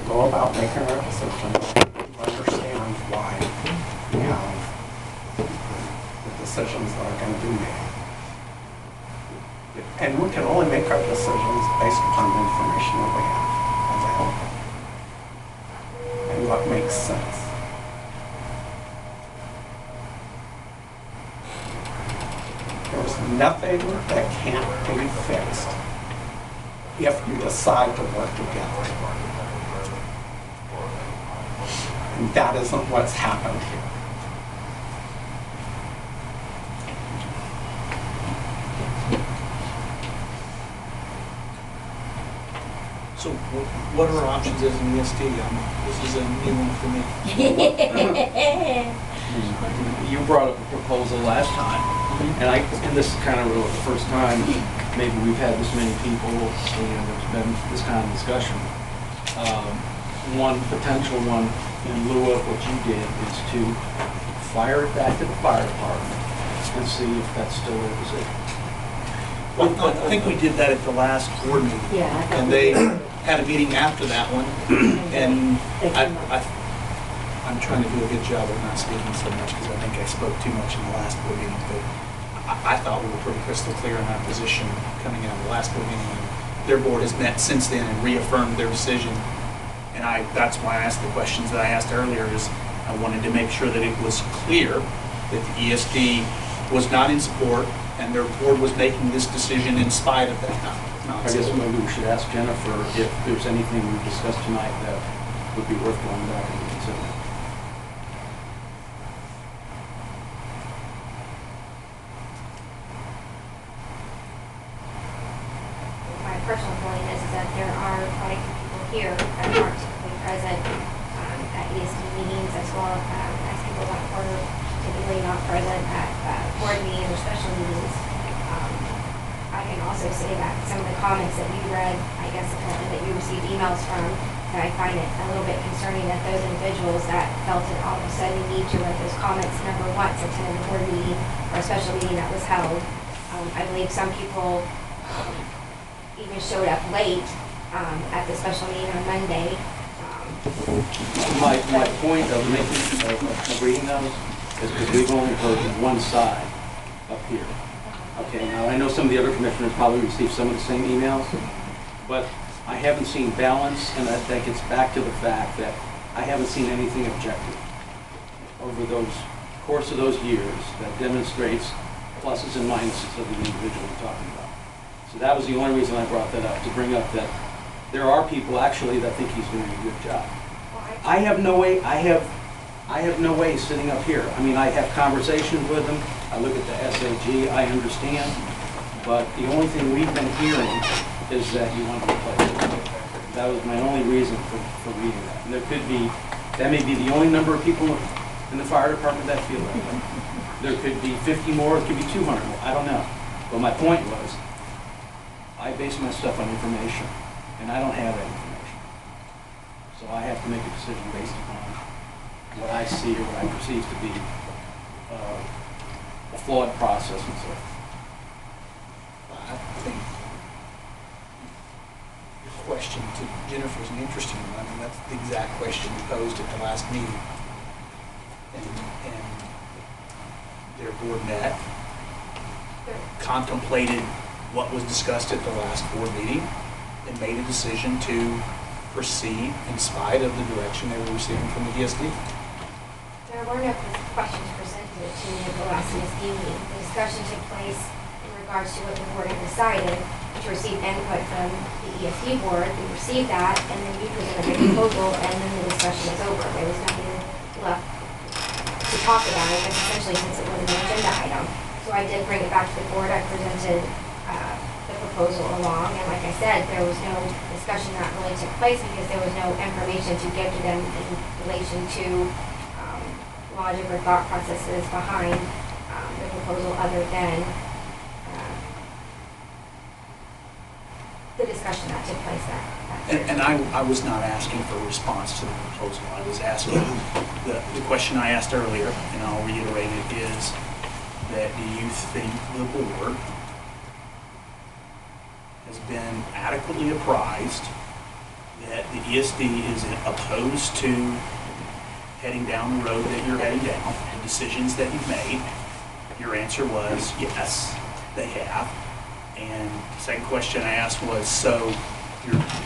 go about making our decisions, we understand why we have the decisions that are going to be made. And we can only make our decisions based upon the information that we have available and what makes sense. There's nothing that can't be fixed if you decide to work together. And that isn't what's happened here. So what are our options as an ESD? This is a new one for me. You brought up a proposal last time, and this is kind of really the first time maybe we've had this many people and there's been this kind of discussion. One potential one in lieu of what you did is to fire it back to the fire department and see if that's still their position. Well, I think we did that at the last board meeting. Yeah. And they had a meeting after that one, and I'm trying to do a good job of not speaking so much because I think I spoke too much in the last board meeting, but I thought we were pretty crystal clear in our position coming out of the last board meeting. Their board has met since then and reaffirmed their decision, and that's why I asked the questions that I asked earlier. Is I wanted to make sure that it was clear that the ESD was not in support and their board was making this decision in spite of that. I guess maybe we should ask Jennifer if there's anything we've discussed tonight that would be worth going back and considering. My personal feeling is that there are quite a few people here that aren't typically present at ESD meetings, as well as people that were typically not present at board meetings or special meetings. I can also say that some of the comments that you read, I guess, and that you received emails from, that I find it a little bit concerning that those individuals that felt it all of a sudden need to write those comments number once attended a board meeting or a special meeting that was held. I believe some people even showed up late at the special meeting on Monday. My point of reading those is because we've only heard one side up here. Okay, now I know some of the other commissioners probably received some of the same emails, but I haven't seen balance, and that gets back to the fact that I haven't seen anything objective over those course of those years that demonstrates pluses and minuses of the individual we're talking about. So that was the only reason I brought that up, to bring up that there are people actually that think he's doing a good job. I have no way sitting up here. I mean, I have conversations with them. I look at the SAG, I understand, but the only thing we've been hearing is that you want to replace it. That was my only reason for reading that. And that may be the only number of people in the fire department that feel that. There could be 50 more, it could be 200 more, I don't know. But my point was, I base my stuff on information, and I don't have that information. So I have to make a decision based upon what I see or what I perceive to be a flawed process and so forth. I think your question to Jennifer is an interesting one. I mean, that's the exact question you posed at the last meeting. And their board met, contemplated what was discussed at the last board meeting, and made a decision to proceed in spite of the direction they were receiving from the ESD. There were no questions presented to me at the last ESD meeting. The discussion took place in regards to what the board had decided, to receive input from the ESD board. We received that, and then you presented a proposal, and then the discussion was over. There was nothing left to talk about, I guess, essentially, since it was an agenda item. So I did bring it back to the board. I presented the proposal along, and like I said, there was no discussion that really took place because there was no information to give to them in relation to logic or thought processes behind the proposal other than the discussion that took place there. And I was not asking for a response to the proposal. I was asking, the question I asked earlier, and I'll reiterate it, is that do you think the board has been adequately apprised that the ESD is opposed to heading down the road that you're heading down, the decisions that you've made. Your answer was yes, they have. And the second question I asked was, so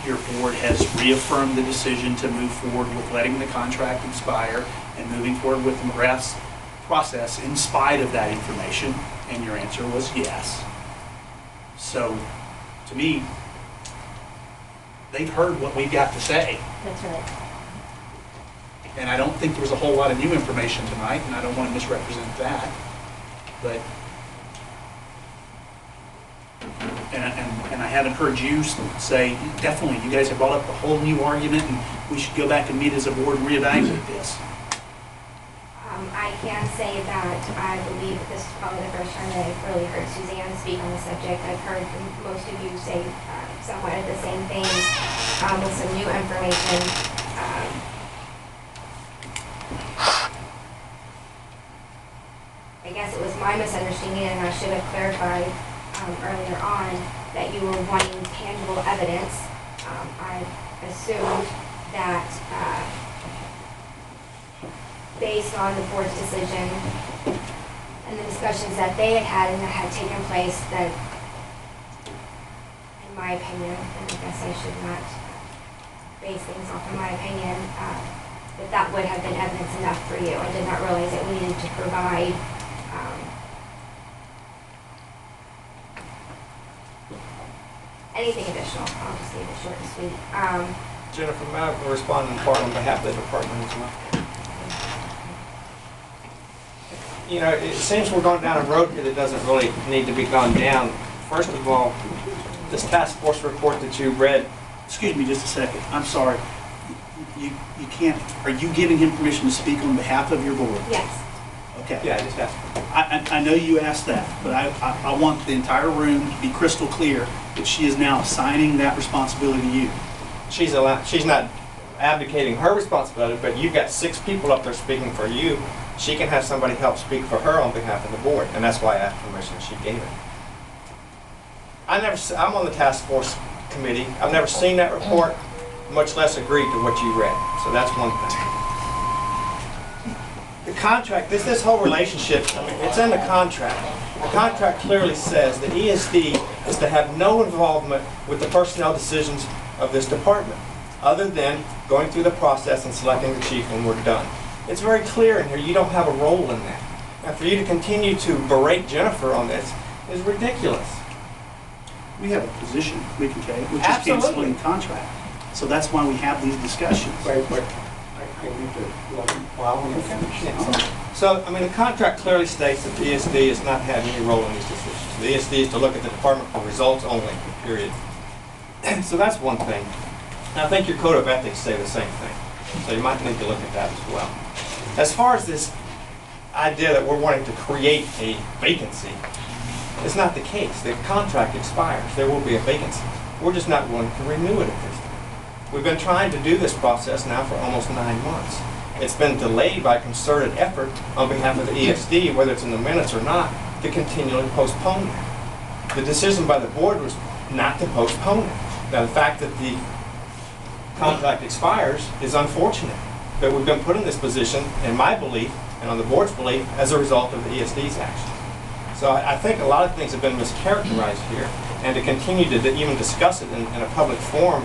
your board has reaffirmed the decision to move forward with letting the contract expire and moving forward with the McGrath's process in spite of that information? And your answer was yes. So, to me, they've heard what we've got to say. That's right. And I don't think there was a whole lot of new information tonight, and I don't want to misrepresent that. But, and I haven't heard you say, definitely, you guys have brought up a whole new argument, and we should go back and meet as a board and reevaluate this. I can say that I believe that this is probably the first time that I've really heard Suzanne speak on the subject. I've heard most of you say somewhat of the same things with some new information. I guess it was my misunderstanding, and I should have clarified earlier on that you were wanting tangible evidence. I assumed that based on the board's decision and the discussions that they had had and that had taken place, that, in my opinion, and I guess I should not base things off of my opinion, that would have been evidence enough for you. I did not realize that we needed to provide anything additional. I'll just leave it short and sweet. Jennifer, may I respond in part on behalf of the department as well? You know, it seems we're going down a road here that doesn't really need to be gone down. First of all, this task force report that you read. Excuse me just a second. I'm sorry. You can't, are you giving him permission to speak on behalf of your board? Yes. Okay. Yeah, I just asked. I know you asked that, but I want the entire room to be crystal clear that she is now assigning that responsibility to you. She's not abdicating her responsibility, but you've got 6 people up there speaking for you. She can have somebody help speak for her on behalf of the board, and that's why I asked permission. She gave it. I'm on the task force committee. I've never seen that report, much less agreed to what you read. So that's one thing. The contract, this whole relationship, I mean, it's in the contract. The contract clearly says that ESD is to have no involvement with the personnel decisions of this department, other than going through the process and selecting the chief when we're done. It's very clear in here you don't have a role in that. And for you to continue to berate Jennifer on this is ridiculous. We have a position we can take, which is Absolutely. canceling the contract. So that's why we have these discussions. Wait, I need to look while we finish. So, I mean, the contract clearly states that the ESD is not having any role in these decisions. The ESD is to look at the department for results only, period. So that's one thing. And I think your code of ethics say the same thing. So you might need to look at that as well. As far as this idea that we're wanting to create a vacancy, it's not the case. The contract expires. There will be a vacancy. We're just not willing to renew it at this time. We've been trying to do this process now for almost 9 months. It's been delayed by concerted effort on behalf of the ESD, whether it's in the minutes or not, to continually postpone it. The decision by the board was not to postpone it. Now, the fact that the contract expires is unfortunate, but we've been put in this position, in my belief, and on the board's belief, as a result of the ESD's action. So I think a lot of things have been mischaracterized here, and to continue to even discuss it in a public forum,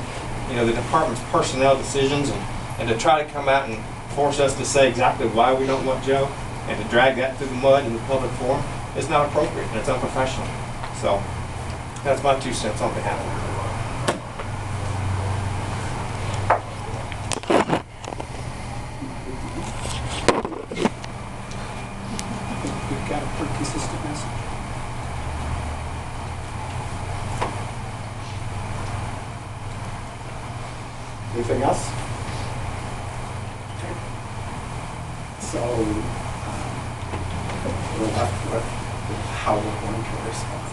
you know, the department's personnel decisions, and to try to come out and force us to say exactly why we don't want Joe, and to drag that through the mud in the public forum, is not appropriate, and it's unprofessional. So that's my 2 cents on behalf of the board. We've got a pretty consistent message. Anything else? Okay. So, we're left with how we're going to respond.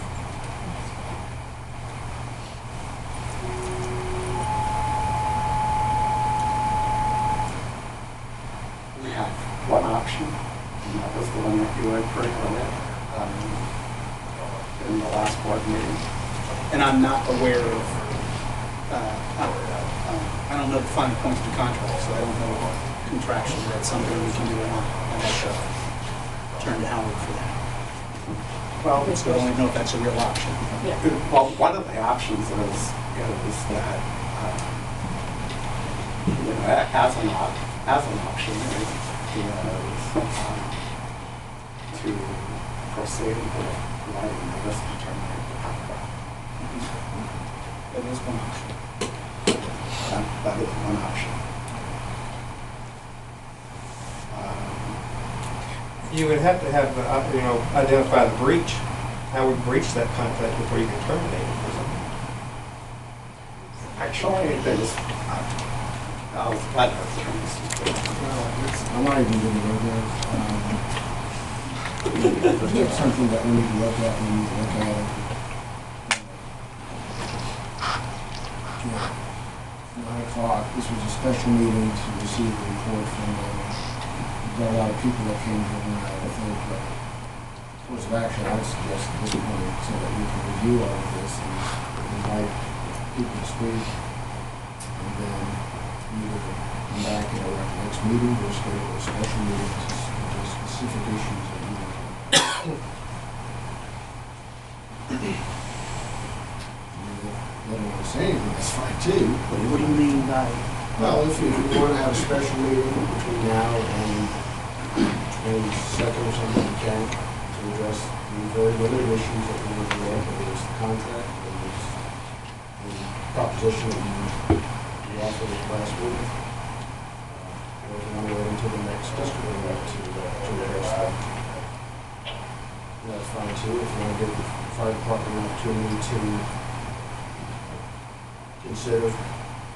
We have one option, and that was the one that you had presented in the last board meeting. And I'm not aware of I don't know the fine points of the contract, so I don't know contractually that's something we can do or not. And that's turn to Howard for that. Well, So I don't even know if that's a real option. well, one of the options is that, as an option is to proceed with providing notice to terminate the contract. That is one option. That is one option. You would have to have, identify the breach, how we breach that contract before you can terminate it or something. Actually, there's, I'll let her finish. I'm not even gonna go there. It's something that we need to look at, we need to look at it. Yeah. 9 o'clock, this was a special meeting to receive a report from them. We've got a lot of people that came here tonight, I think, but course of action, I would suggest at this point, so that we can review all of this and invite people to speak. And then either come back at our next meeting or schedule a special meeting to address specific issues that you want to. They don't want to say anything, that's fine too. What do you mean by? Well, if you want to have a special meeting between now and 22nd or something, you can, to address the very limited issues that we want to look at, whether it's the contract, whether it's the proposition that you offered last week. Or if you want to wait until the next district meeting to address that. That's fine too, if you want to give the fire department an opportunity to consider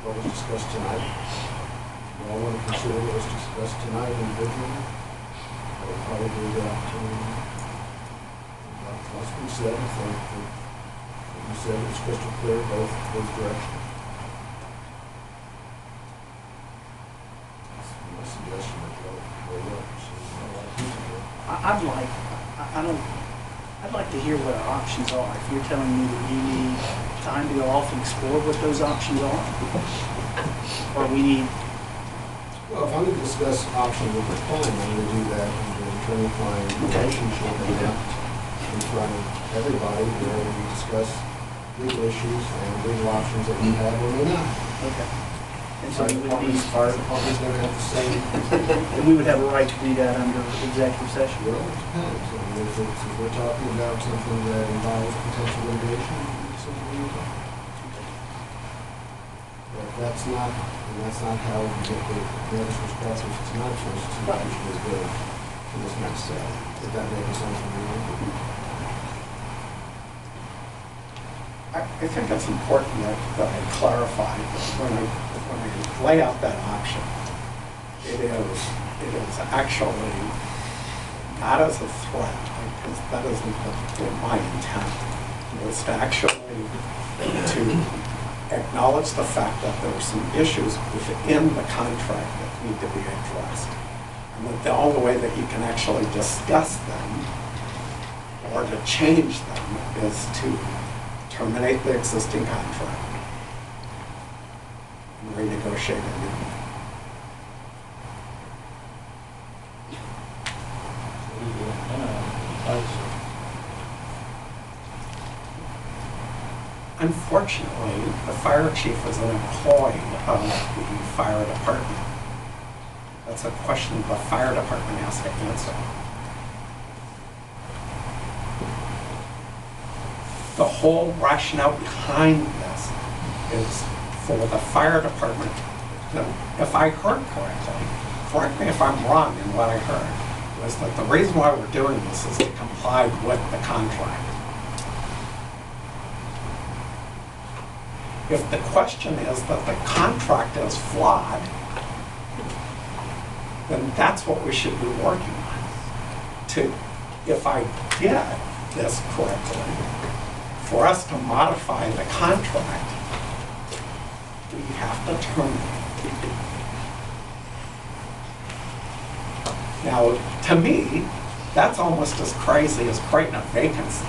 what was discussed tonight. We all want to consider what was discussed tonight individually. I would probably do the opportunity. What's been said, I think what you said was crystal clear both directions. That's my suggestion that they'll work. So a lot of people do. I'd like to hear what our options are. If you're telling me that you need time to go off and explore what those options are, or we need, Well, if I'm going to discuss options with the client, I'm going to do that under an attorney-client relationship and not in front of everybody where we discuss legal issues and legal options that we have or may not. okay. And so we would need, Fire department's going to have the same. and we would have a right to do that under executive session. Well, it depends. I mean, if we're talking about something that involves potential litigation, it's something we need to talk about. But if that's not, and that's not how we get the notice process, it's not supposed to actually go to this next step. If that makes sense for you. I think it's important that I clarify that when I lay out that option, it is actually not as a threat, because that isn't my intent. It was to actually to acknowledge the fact that there are some issues within the contract that need to be addressed. And that the only way that you can actually discuss them or to change them is to terminate the existing contract and renegotiate a new one. Unfortunately, the fire chief is an employee of the fire department. That's a question the fire department has to answer. The whole rationale behind this is for the fire department, if I heard correctly, correct me if I'm wrong in what I heard, was that the reason why we're doing this is to comply with the contract. If the question is that the contract is flawed, then that's what we should be working on. If I get this correctly, for us to modify the contract, we have to terminate. Now, to me, that's almost as crazy as creating a vacancy.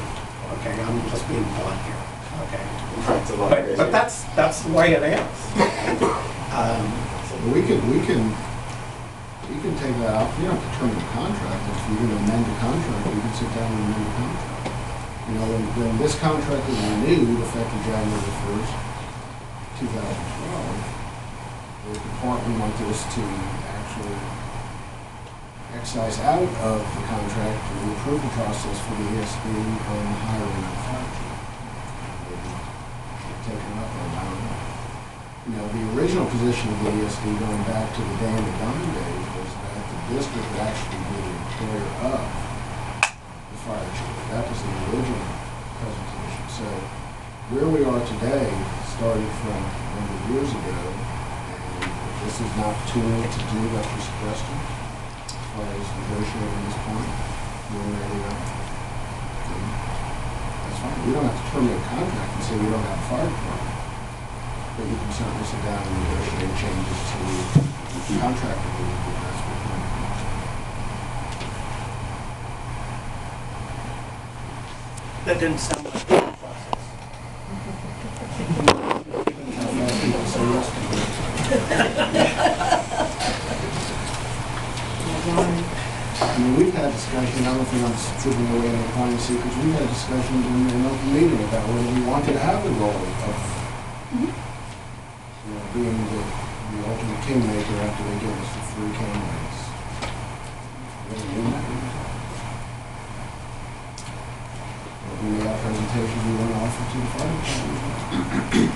Okay, I'm just being blunt here. Okay, in terms of But that's the way it is. We can take that out. You don't have to terminate the contract. If you're going to amend the contract, we can sit down and amend the contract. You know, when this contract is renewed, effective January 1st, 2012, the department wanted us to actually excise out of the contract the approval process for the ESD on hiring of fire chief. They've taken up on that. You know, the original position of the ESD going back to the Dan and Don days was that the district would actually be the employer of the fire chief. That was the original presentation. So where we are today started from a number of years ago, and if this is an opportunity to do what you're suggesting, as far as negotiating this point, we're ready to go. That's fine. We don't have to terminate a contract and say we don't have a fire department. But you can certainly sit down and negotiate changes to the contract agreement if that's what you want. That didn't sound like the process. People say yes to it. I mean, we've had discussion, I don't think I'm giving away any client secrets, we've had discussions in an open meeting about whether we wanted to have the role of being the ultimate kingmaker after they give us the 3 candidates. We may have presentations we want to offer to the fire department.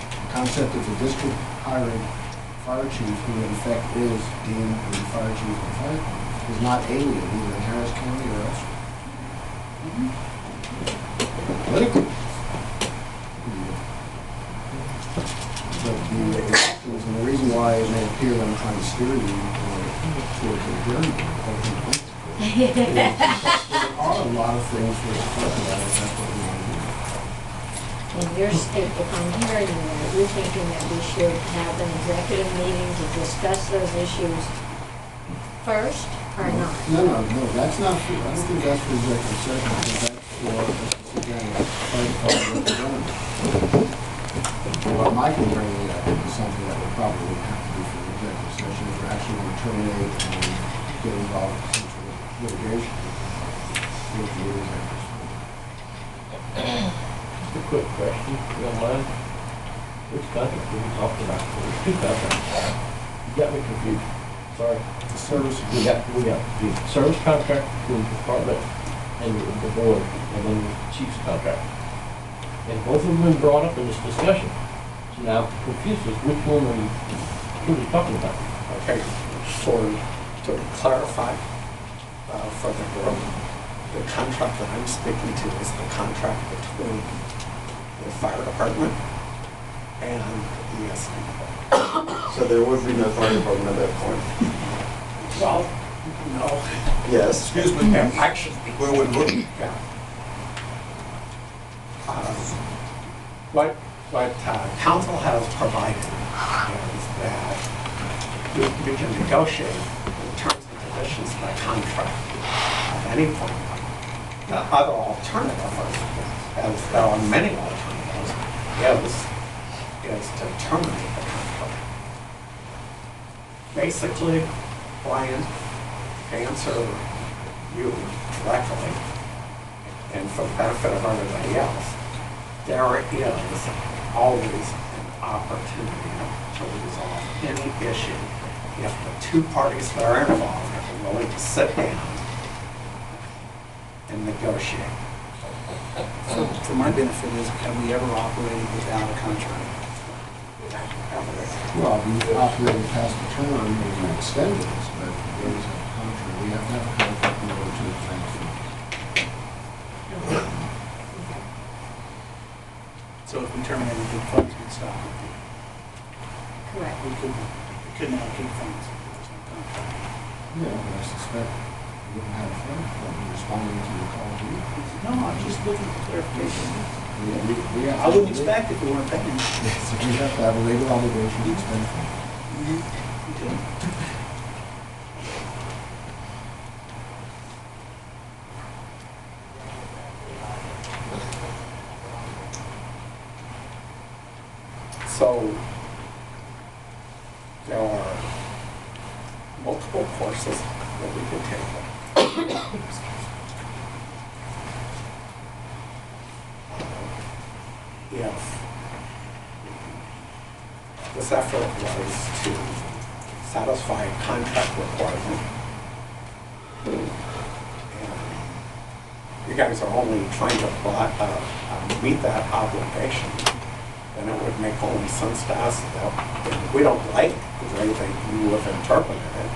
The concept of the district hiring fire chief, who in effect is deemed the fire chief of the fire department, is not alien either in Harris County or elsewhere. Politically. But the reason why it may appear that I'm trying to steer you towards the journey, ultimately, there are a lot of things for us to talk about if that's what we want to do. And if I'm hearing you right, you're thinking that we should have an executive meeting to discuss those issues first or not? No, that's not for, I don't think that's for executive session, I think that's for us to sit down and fire department representative. What Mike can bring in is something that would probably have to be for the executive session if we're actually going to terminate and get involved in potential litigation with the executive session. Just a quick question, if you don't mind. Which contract did we talk about? There's 2 contracts. You got me confused. Sorry. The service. We got the service contract between the department and the board, and then the chief's contract. And both of them have been brought up in this discussion. So now, confused as which one are you truly talking about? Okay, to clarify for the group, the contract that I'm speaking to is the contract between the fire department and ESD. So there would be no fire department at that point? Well, no. Yes. Excuse me, actually, Where would we? yeah. What council has provided is that we can negotiate the terms and conditions of the contract at any point. The other alternative, as there are many alternatives, is to terminate the contract. Basically, Brian, to answer you directly, and for the benefit of everybody else, there is always an opportunity to resolve any issue if the 2 parties that are involved are willing to sit down and negotiate. So for my benefit is, have we ever operated without a contract? Well, we operated past the term and we extended this, but there is a contract. We have to have a contract in order to extend it. So if we terminated the funds, we'd stop. Correct. We couldn't allocate funds if there's no contract. Yeah, but I suspect we wouldn't have a fire department responding to the call to you. No, I'm just looking for clarification. We have I wouldn't expect if we weren't paying. So we have to have a legal obligation to expend funds. Okay. So there are multiple courses that we could take. If this effort was to satisfy a contract requirement, and you guys are only trying to meet that obligation, then it would make only sense to us that if we don't like the way that you have interpreted it,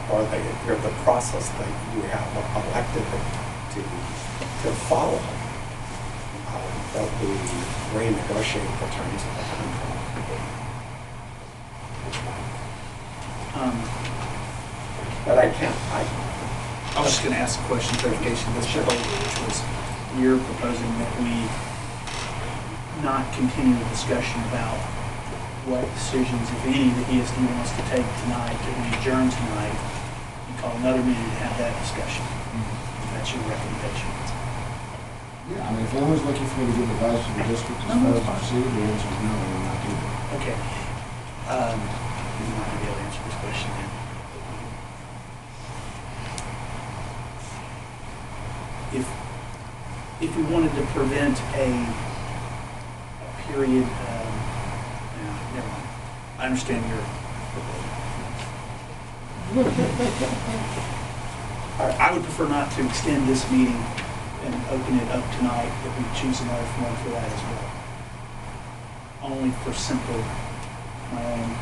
or the process that you have elected to follow, that we renegotiate the terms of the contract. But I can't, I was just going to ask a question, clarification, this proposal, which was, you're proposing that we not continue the discussion about what decisions, if any, the ESD wants to take tonight, that we adjourn tonight and call another meeting to have that discussion. That's your recommendation. Yeah, I mean, if anyone's looking for me to give advice to the district as far as proceed, the answer is no, I'm not doing it. Okay. You're not going to be able to answer this question then. If we wanted to prevent a period, no, never mind. I understand your I would prefer not to extend this meeting and open it up tonight, if we choose another form for that as well. Only for simple, my own,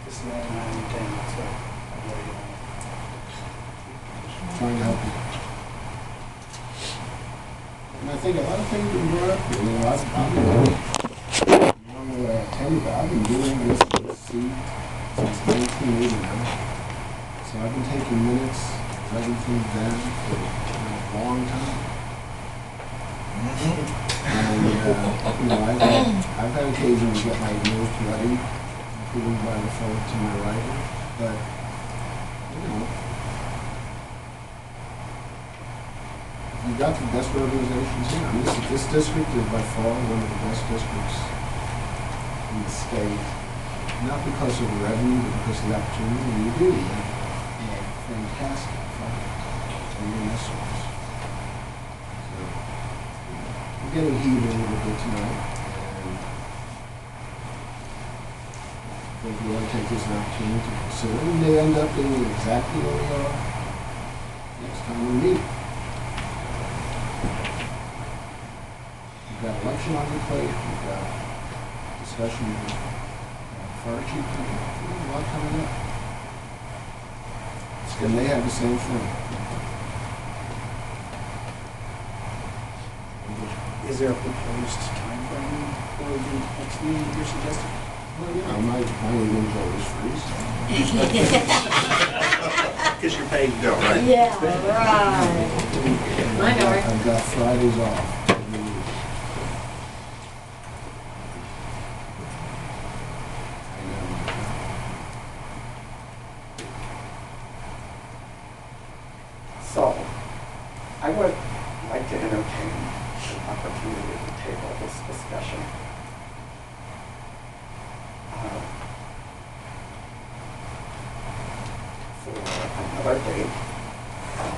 this is the only night in town, so I'm worried about it. Trying to help you. And I think a lot of things have been brought up here. You know, I don't know what I tell you, but I've been doing this seat since 1989. So I've been taking minutes, writing things down for a long time. And, you know, I've had occasion to get my notes ready, including by the phone to my writing, but, you know, you've got the best organizations here. I mean, this district is by far one of the best districts in the state, not because of the revenue, but because of the opportunity. And you do. You have fantastic finance and your resources. So, I'm getting heated a little bit tonight, and I think we ought to take this as an opportunity to consider. We may end up being exactly where we are next time we meet. You've got election on your plate, you've got discussion with fire chief, there's a lot coming up. And they have the same thing. Is there a proposed timeframe for the next meeting you're suggesting? Well, yeah, my evening's always free, so. Because you're paid. Yeah, right. Yeah, right. I know it. I've got Fridays off. So, I would like to entertain an opportunity to table this discussion. For another date.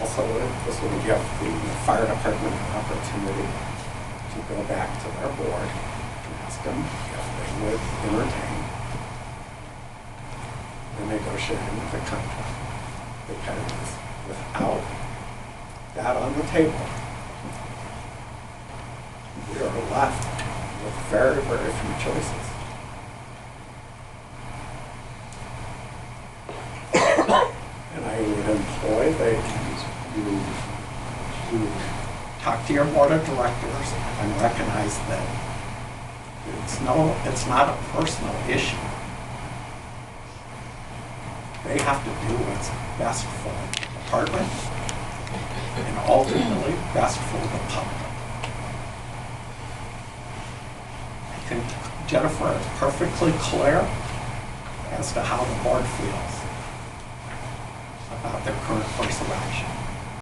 Also, this would give the fire department an opportunity to go back to their board and ask them if they would entertain the negotiating of the contract. Because without that on the table, we are left with very, very few choices. And I would employ that you talk to your board of directors and recognize that it's not a personal issue. They have to do what's best for the department and ultimately best for the public. I think Jennifer is perfectly clear as to how the board feels about their current course of action.